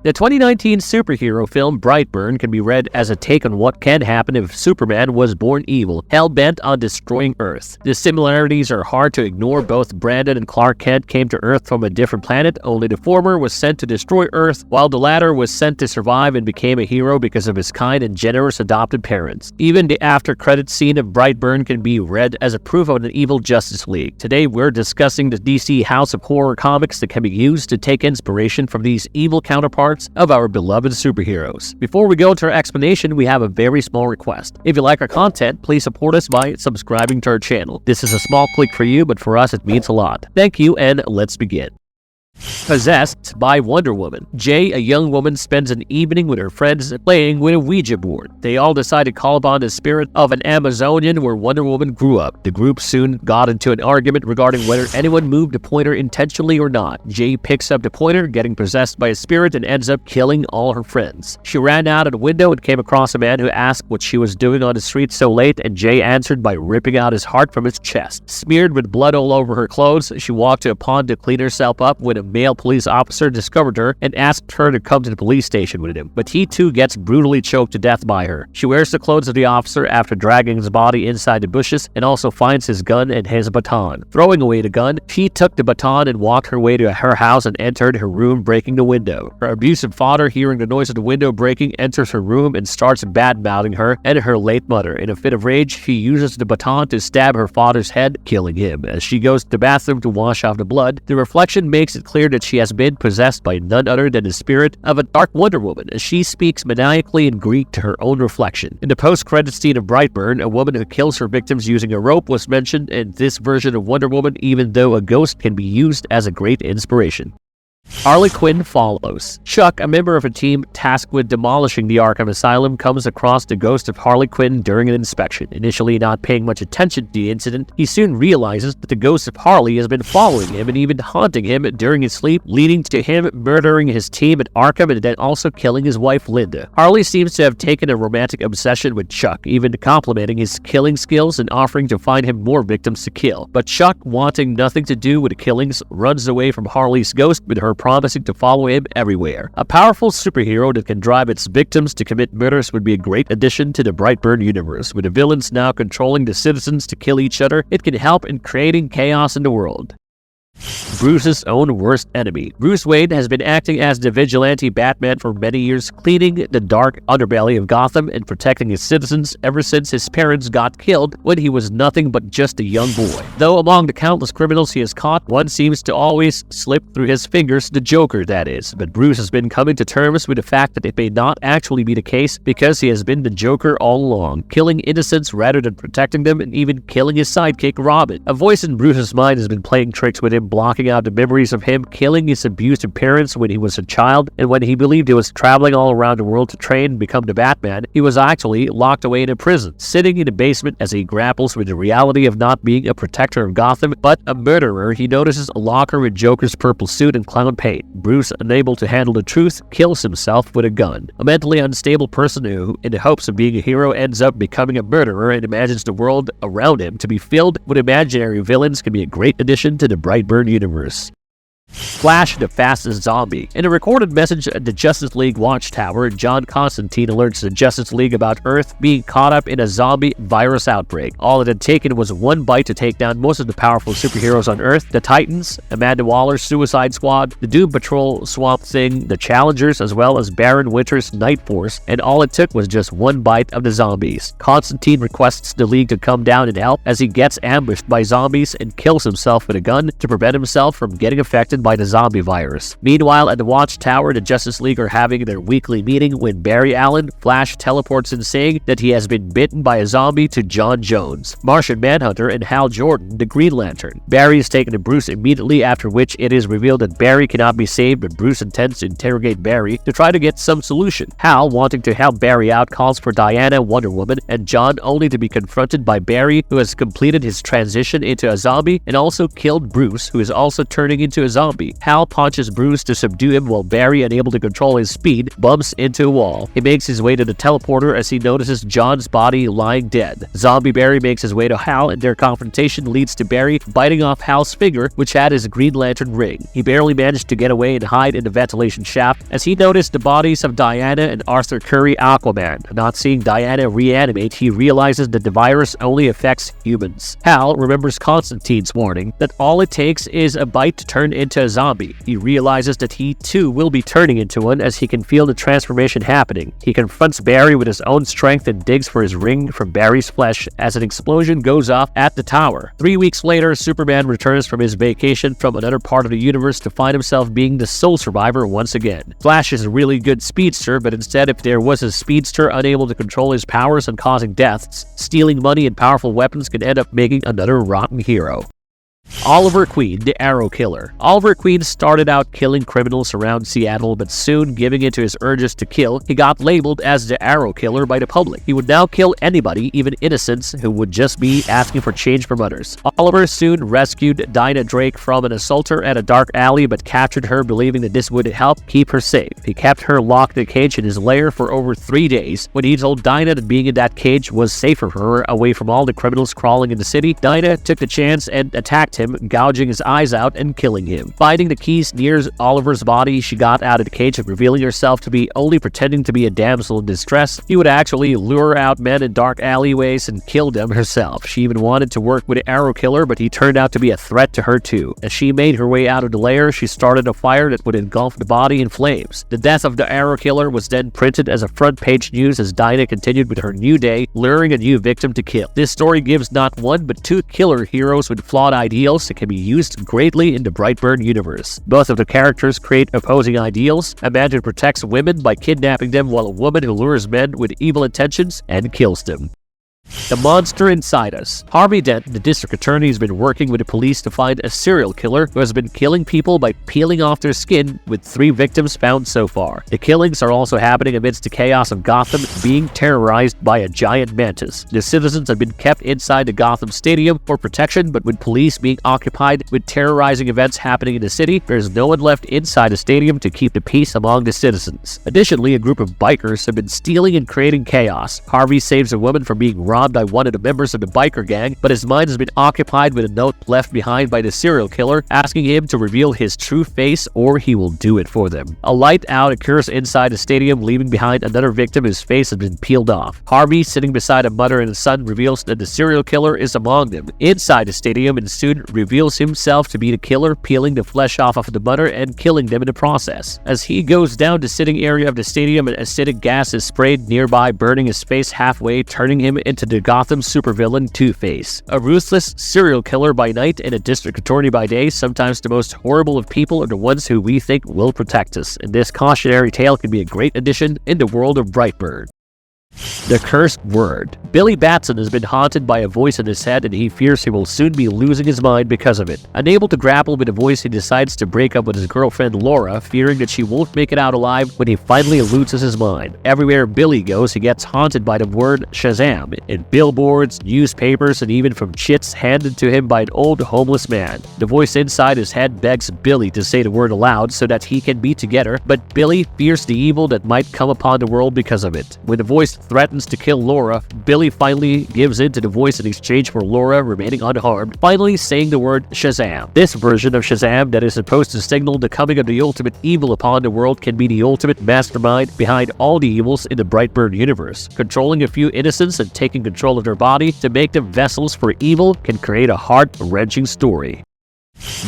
The 2019 superhero film Brightburn can be read as a take on what can happen if Superman was born evil, hell-bent on destroying Earth. The similarities are hard to ignore. Both Brandon and Clark Kent came to Earth from a different planet, only the former was sent to destroy Earth, while the latter was sent to survive and became a hero because of his kind and generous adopted parents. Even the after-credits scene of Brightburn can be read as a proof of an evil Justice League. Today, we're discussing the DC House of Horror comics that can be used to take inspiration from these evil counterparts of our beloved superheroes. Before we go to our explanation, we have a very small request. If you like our content, please support us by subscribing to our channel. This is a small click for you, but for us it means a lot. Thank you, and let's begin. Possessed by Wonder Woman. Jay, a young woman, spends an evening with her friends playing with a Ouija board. They all decide to call upon the spirit of an Amazonian where Wonder Woman grew up. The group soon got into an argument regarding whether anyone moved the pointer intentionally or not. Jay picks up the pointer, getting possessed by a spirit, and ends up killing all her friends. She ran out of the window and came across a man who asked what she was doing on the street so late, and Jay answered by ripping out his heart from his chest. Smeared with blood all over her clothes, she walked to a pond to clean herself up when a male police officer discovered her and asked her to come to the police station with him, but he too gets brutally choked to death by her. She wears the clothes of the officer after dragging his body inside the bushes and also finds his gun and his baton. Throwing away the gun, she took the baton and walked her way to her house and entered her room, breaking the window. Her abusive father, hearing the noise of the window breaking, enters her room and starts bad-mouthing her and her late mother. In a fit of rage, she uses the baton to stab her father's head, killing him. As she goes to the bathroom to wash off the blood, the reflection makes it clear that she has been possessed by none other than the spirit of a dark Wonder Woman, as she speaks maniacally in Greek to her own reflection. In the post-credit scene of Brightburn, a woman who kills her victims using a rope was mentioned in this version of Wonder Woman, even though a ghost can be used as a great inspiration. Harley Quinn follows. Chuck, a member of a team tasked with demolishing the Arkham Asylum, comes across the ghost of Harley Quinn during an inspection. Initially not paying much attention to the incident, he soon realizes that the ghost of Harley has been following him and even haunting him during his sleep, leading to him murdering his team at Arkham and then also killing his wife Linda. Harley seems to have taken a romantic obsession with Chuck, even complimenting his killing skills and offering to find him more victims to kill. But Chuck, wanting nothing to do with the killings, runs away from Harley's ghost, with her promising to follow him everywhere. A powerful superhero that can drive its victims to commit murders would be a great addition to the Brightburn universe. With the villains now controlling the citizens to kill each other, it can help in creating chaos in the world. Bruce's own worst enemy. Bruce Wayne has been acting as the vigilante Batman for many years, cleaning the dark underbelly of Gotham and protecting his citizens ever since his parents got killed when he was nothing but just a young boy. Though among the countless criminals he has caught, one seems to always slip through his fingers, the Joker, that is. But Bruce has been coming to terms with the fact that it may not actually be the case, because he has been the Joker all along, killing innocents rather than protecting them, and even killing his sidekick Robin. A voice in Bruce's mind has been playing tricks with him, blocking out the memories of him killing his abusive parents when he was a child, and when he believed he was traveling all around the world to train and become the Batman, he was actually locked away in a prison, sitting in the basement as he grapples with the reality of not being a protector of Gotham, but a murderer. He notices a locker with Joker's purple suit and clown paint. Bruce, unable to handle the truth, kills himself with a gun. A mentally unstable person who, in the hopes of being a hero, ends up becoming a murderer and imagines the world around him to be filled with imaginary villains can be a great addition to the Brightburn universe. Flash, the fastest zombie. In a recorded message at the Justice League Watchtower, John Constantine alerts the Justice League about Earth being caught up in a zombie virus outbreak. All it had taken was one bite to take down most of the powerful superheroes on Earth: the Titans, Amanda Waller's Suicide Squad, the Doom Patrol, Swamp Thing, the Challengers, as well as Baron Winter's Night Force, and all it took was just one bite of the zombies. Constantine requests the League to come down and help as he gets ambushed by zombies and kills himself with a gun to prevent himself from getting affected by the zombie virus. Meanwhile, at the Watchtower, the Justice League are having their weekly meeting when Barry Allen, Flash, teleports in saying that he has been bitten by a zombie to John Jones, Martian Manhunter, and Hal Jordan, the Green Lantern. Barry is taken to Bruce immediately, after which it is revealed that Barry cannot be saved, but Bruce intends to interrogate Barry to try to get some solution. Hal, wanting to help Barry out, calls for Diana, Wonder Woman, and John, only to be confronted by Barry, who has completed his transition into a zombie and also killed Bruce, who is also turning into a zombie. zombie. Hal punches Bruce to subdue him while Barry, unable to control his speed, bumps into a wall. He makes his way to the teleporter as he notices John's body lying dead. Zombie Barry makes his way to Hal, and their confrontation leads to Barry biting off Hal's finger, which had his Green Lantern ring. He barely managed to get away and hide in the ventilation shaft as he noticed the bodies of Diana and Arthur Curry Aquaman. Not seeing Diana reanimate, he realizes that the virus only affects humans. Hal remembers Constantine's warning that all it takes is a bite to turn into a zombie. He realizes that he too will be turning into one as he can feel the transformation happening. He confronts Barry with his own strength and digs for his ring from Barry's flesh as an explosion goes off at the tower. 3 weeks later, Superman returns from his vacation from another part of the universe to find himself being the sole survivor once again. Flash is a really good speedster, but instead, if there was a speedster unable to control his powers and causing deaths, stealing money and powerful weapons could end up making another rotten hero. Oliver Queen, the Arrow Killer. Oliver Queen started out killing criminals around Seattle, but soon, giving into his urges to kill, he got labeled as the Arrow Killer by the public. He would now kill anybody, even innocents, who would just be asking for change from others. Oliver soon rescued Dinah Drake from an assaulter at a dark alley, but captured her, believing that this would help keep her safe. He kept her locked in a cage in his lair for over 3 days. When he told Dinah that being in that cage was safer for her, away from all the criminals crawling in the city, Dinah took the chance and attacked him, gouging his eyes out and killing him. Finding the keys near Oliver's body, she got out of the cage and revealing herself to be only pretending to be a damsel in distress. He would actually lure out men in dark alleyways and kill them herself. She even wanted to work with the Arrow Killer, but he turned out to be a threat to her too. As she made her way out of the lair, she started a fire that would engulf the body in flames. The death of the Arrow Killer was then printed as a front page news as Dinah continued with her new day, luring a new victim to kill. This story gives not one but two killer heroes with flawed ideals that can be used greatly in the Brightburn universe. Both of the characters create opposing ideals. A man who protects women by kidnapping them, while a woman who lures men with evil intentions and kills them. The monster inside us. Harvey Dent, the district attorney, has been working with the police to find a serial killer who has been killing people by peeling off their skin, with 3 victims found so far. The killings are also happening amidst the chaos of Gotham being terrorized by a giant mantis. The citizens have been kept inside the Gotham Stadium for protection, but with police being occupied with terrorizing events happening in the city, there is no one left inside the stadium to keep the peace among the citizens. Additionally, a group of bikers have been stealing and creating chaos. Harvey saves a woman from being robbed by one of the members of the biker gang, but his mind has been occupied with a note left behind by the serial killer asking him to reveal his true face or he will do it for them. A light out occurs inside the stadium, leaving behind another victim whose face has been peeled off. Harvey, sitting beside a mother and a son, reveals that the serial killer is among them inside the stadium and soon reveals himself to be the killer, peeling the flesh off of the mother and killing them in the process. As he goes down the sitting area of the stadium, an acidic gas is sprayed nearby, burning his face halfway, turning him into the Gotham supervillain Two-Face. A ruthless serial killer by night and a district attorney by day, sometimes the most horrible of people are the ones who we think will protect us, and this cautionary tale can be a great addition in the world of Brightburn. The Cursed Word. Billy Batson has been haunted by a voice in his head, and he fears he will soon be losing his mind because of it. Unable to grapple with the voice, he decides to break up with his girlfriend Laura, fearing that she won't make it out alive when he finally loses his mind. Everywhere Billy goes, he gets haunted by the word Shazam, in billboards, newspapers, and even from chits handed to him by an old homeless man. The voice inside his head begs Billy to say the word aloud so that he can be together, but Billy fears the evil that might come upon the world because of it. When the voice threatens to kill Laura, Billy finally gives in to the voice in exchange for Laura remaining unharmed, finally saying the word Shazam. This version of Shazam that is supposed to signal the coming of the ultimate evil upon the world can be the ultimate mastermind behind all the evils in the Brightburn universe. Controlling a few innocents and taking control of their body to make them vessels for evil can create a heart-wrenching story.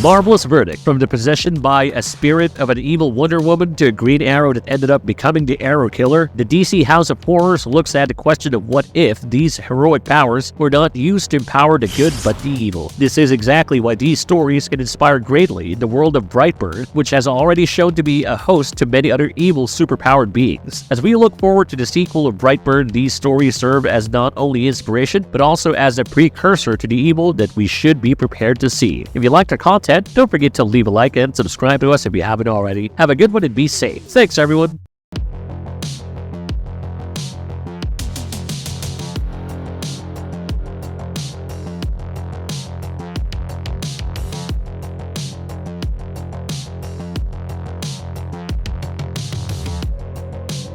Marvelous verdict. From the possession by a spirit of an evil Wonder Woman to a Green Arrow that ended up becoming the Arrow Killer, the DC House of Horrors looks at the question of what if these heroic powers were not used to empower the good but the evil. This is exactly why these stories can inspire greatly in the world of Brightburn, which has already shown to be a host to many other evil superpowered beings. As we look forward to the sequel of Brightburn, these stories serve as not only inspiration, but also as a precursor to the evil that we should be prepared to see. If you liked our content, don't forget to leave a like and subscribe to us if you haven't already. Have a good one and be safe. Thanks, everyone.